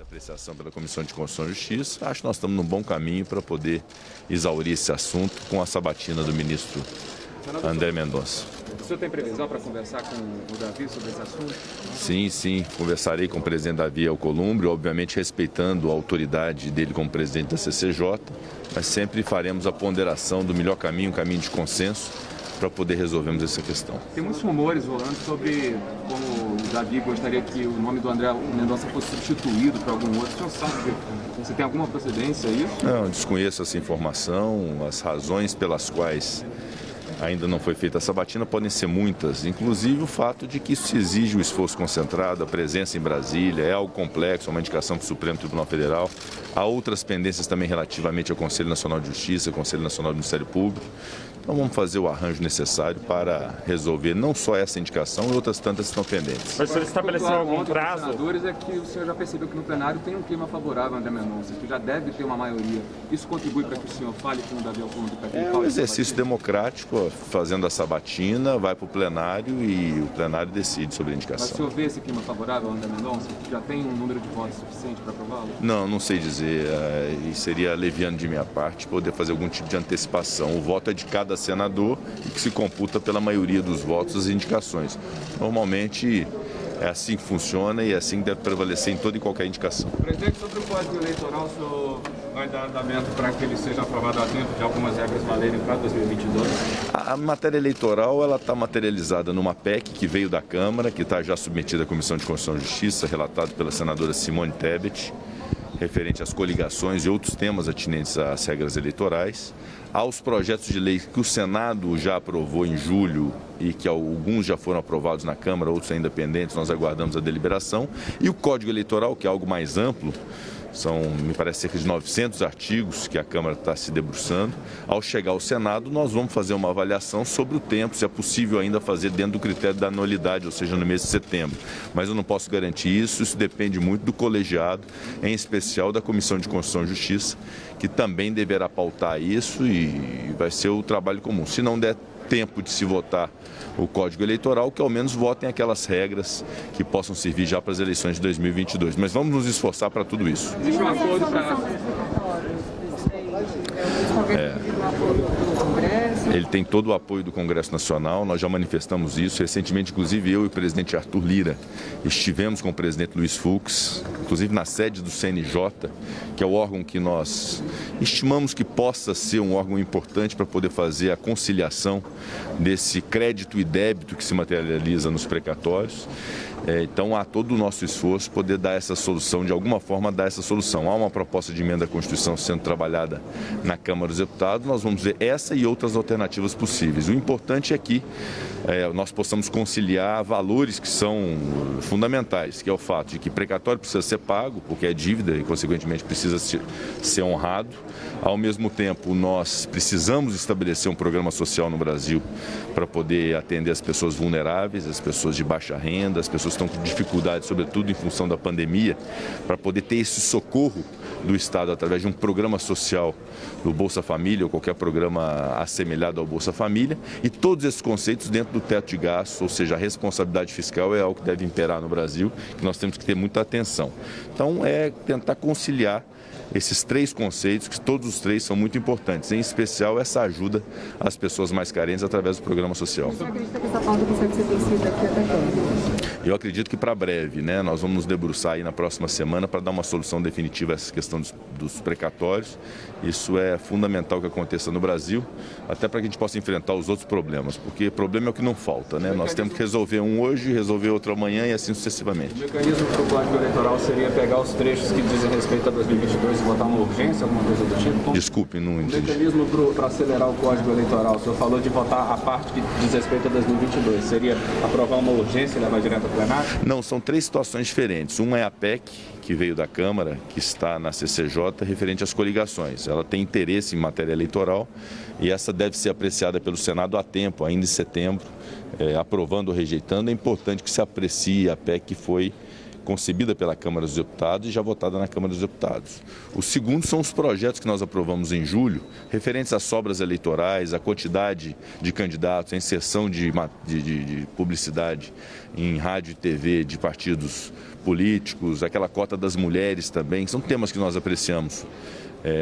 apreciação pela Comissão de Constituição e Justiça. Acho que nós estamos num bom caminho para poder exaurir esse assunto com a sabatina do ministro André Mendonça. O senhor tem previsão para conversar com o Davi sobre esse assunto? Sim. Conversarei com o presidente Davi Alcolumbre, obviamente respeitando a autoridade dele como presidente da CCJ, mas sempre faremos a ponderação do melhor caminho, um caminho de consenso, para poder resolvermos essa questão. Tem muitos rumores rolando sobre como o Davi gostaria que o nome do André Mendonça fosse substituído por algum outro. O senhor sabe, você tem alguma procedência a isso? Não, desconheço essa informação. As razões pelas quais ainda não foi feita a sabatina podem ser muitas, inclusive o fato de que isso exige o esforço concentrado, a presença em Brasília, é algo complexo, uma indicação para o Supremo Tribunal Federal. Há outras pendências também relativamente ao Conselho Nacional de Justiça, Conselho Nacional do Ministério Público. Então vamos fazer o arranjo necessário para resolver não só essa indicação e outras tantas que estão pendentes. Mas o senhor estabeleceu algum prazo? Senadores é que o senhor já percebeu que no plenário tem um clima favorável a André Mendonça, que já deve ter uma maioria. Isso contribui para que o senhor fale com o Davi Alcolumbre? É um exercício democrático, fazendo a sabatina, vai para o plenário e o plenário decide sobre a indicação. Mas o senhor vê esse clima favorável a André Mendonça? Já tem um número de votos suficiente para aprová-lo? Não sei dizer. E seria leviano de minha parte poder fazer algum tipo de antecipação. O voto é de cada senador e que se computa pela maioria dos votos as indicações. Normalmente é assim que funciona e é assim que deve prevalecer em toda e qualquer indicação. Presidente, sobre o Código Eleitoral, o senhor vai dar andamento para que ele seja aprovado a tempo de algumas regras valerem para 2022? A matéria eleitoral ela está materializada numa PEC que veio da Câmara, que está já submetida à Comissão de Constituição e Justiça, relatado pela senadora Simone Tebet, referente às coligações e outros temas atinentes às regras eleitorais, aos projetos de lei que o Senado já aprovou em julho e que alguns já foram aprovados na Câmara, outros ainda pendentes, nós aguardamos a deliberação, e o Código Eleitoral, que é algo mais amplo. São, me parece, cerca de 900 artigos que a Câmara está se debruçando. Ao chegar ao Senado, nós vamos fazer uma avaliação sobre o tempo, se é possível ainda fazer dentro do critério da anualidade, ou seja, no mês de setembro. Mas eu não posso garantir isso depende muito do colegiado, em especial da Comissão de Constituição e Justiça, que também deverá pautar isso e vai ser o trabalho comum. Se não der tempo de se votar o Código Eleitoral, que ao menos votem aquelas regras que possam servir já para as eleições de 2022. Mas vamos nos esforçar para tudo isso. Existe um acordo para... Ele tem todo o apoio do Congresso Nacional, nós já manifestamos isso. Recentemente, inclusive, eu e o presidente Arthur Lira estivemos com o presidente Luiz Fux, inclusive na sede do CNJ, que é o órgão que nós estimamos que possa ser um órgão importante para poder fazer a conciliação desse crédito e débito que se materializa nos precatórios. Então, há todo o nosso esforço poder dar essa solução, de alguma forma dar essa solução. Há uma proposta de emenda à Constituição sendo trabalhada na Câmara dos Deputados, nós vamos ver essa e outras alternativas possíveis. O importante é que nós possamos conciliar valores que são fundamentais, que é o fato de que precatório precisa ser pago, porque é dívida e, consequentemente, precisa ser honrado. Ao mesmo tempo, nós precisamos estabelecer um programa social no Brasil para poder atender as pessoas vulneráveis, as pessoas de baixa renda, as pessoas que estão com dificuldade, sobretudo em função da pandemia, para poder ter esse socorro do Estado através de um programa social do Bolsa Família ou qualquer programa assemelhado ao Bolsa Família, e todos esses conceitos dentro do teto de gastos, ou seja, a responsabilidade fiscal é algo que deve imperar no Brasil, que nós temos que ter muita atenção. Então, é tentar conciliar esses três conceitos, que todos os três são muito importantes, em especial essa ajuda às pessoas mais carentes através do programa social. Você acredita que essa pauta consegue ser vencida aqui até quando? Eu acredito que para breve, né? Nós vamos nos debruçar aí na próxima semana para dar uma solução definitiva a essa questão dos precatórios. Isso é fundamental que aconteça no Brasil, até para que a gente possa enfrentar os outros problemas, porque problema é o que não falta, né? Nós temos que resolver um hoje, resolver outro amanhã e assim sucessivamente. O mecanismo para o Código Eleitoral seria pegar os trechos que dizem respeito a 2022 e votar uma urgência, alguma coisa do tipo? Desculpe, não entendi. O mecanismo para acelerar o Código Eleitoral, o senhor falou de votar a parte que diz respeito a 2022, seria aprovar uma urgência e levar direto ao plenário? Não, são três situações diferentes. Uma é a PEC, que veio da Câmara, que está na CCJ, referente às coligações. Ela tem interesse em matéria eleitoral e essa deve ser apreciada pelo Senado a tempo, ainda em setembro, aprovando ou rejeitando. É importante que se aprecie a PEC que foi concebida pela Câmara dos Deputados e já votada na Câmara dos Deputados. O segundo são os projetos que nós aprovamos em julho, referentes às sobras eleitorais, à quantidade de candidatos, à inserção de publicidade em rádio e TV de partidos políticos, aquela cota das mulheres também, são temas que nós apreciamos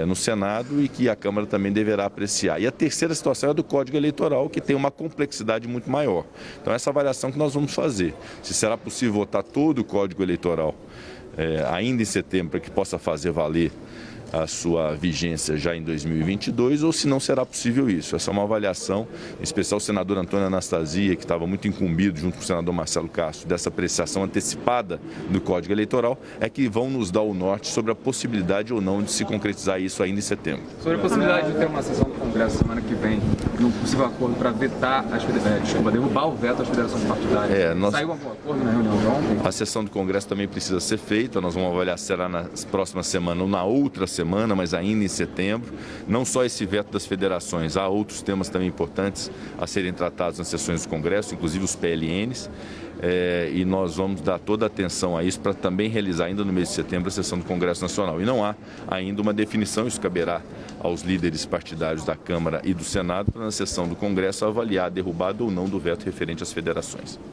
no Senado e que a Câmara também deverá apreciar. E a terceira situação é do Código Eleitoral, que tem uma complexidade muito maior. Então, essa avaliação que nós vamos fazer, se será possível votar todo o Código Eleitoral ainda em setembro, para que possa fazer valer a sua vigência já em 2022, ou se não será possível isso. Essa é uma avaliação, em especial o senador Antônio Anastasia, que estava muito incumbido, junto com o senador Marcelo Castro, dessa apreciação antecipada do Código Eleitoral, é que vão nos dar o norte sobre a possibilidade ou não de se concretizar isso ainda em setembro. Sobre a possibilidade de ter uma sessão do Congresso semana que vem, num possível acordo para vetar as federações, derrubar o veto às federações partidárias. Saiu algum acordo na reunião de ontem? A sessão do Congresso também precisa ser feita, nós vamos avaliar se será na próxima semana ou na outra semana, mas ainda em setembro. Não só esse veto das federações, há outros temas também importantes a serem tratados nas sessões do Congresso, inclusive os PLNs, e nós vamos dar toda a atenção a isso para também realizar ainda no mês de setembro a sessão do Congresso Nacional. E não há ainda uma definição, isso caberá aos líderes partidários da Câmara e do Senado para na sessão do Congresso avaliar a derrubada ou não do veto referente às federações.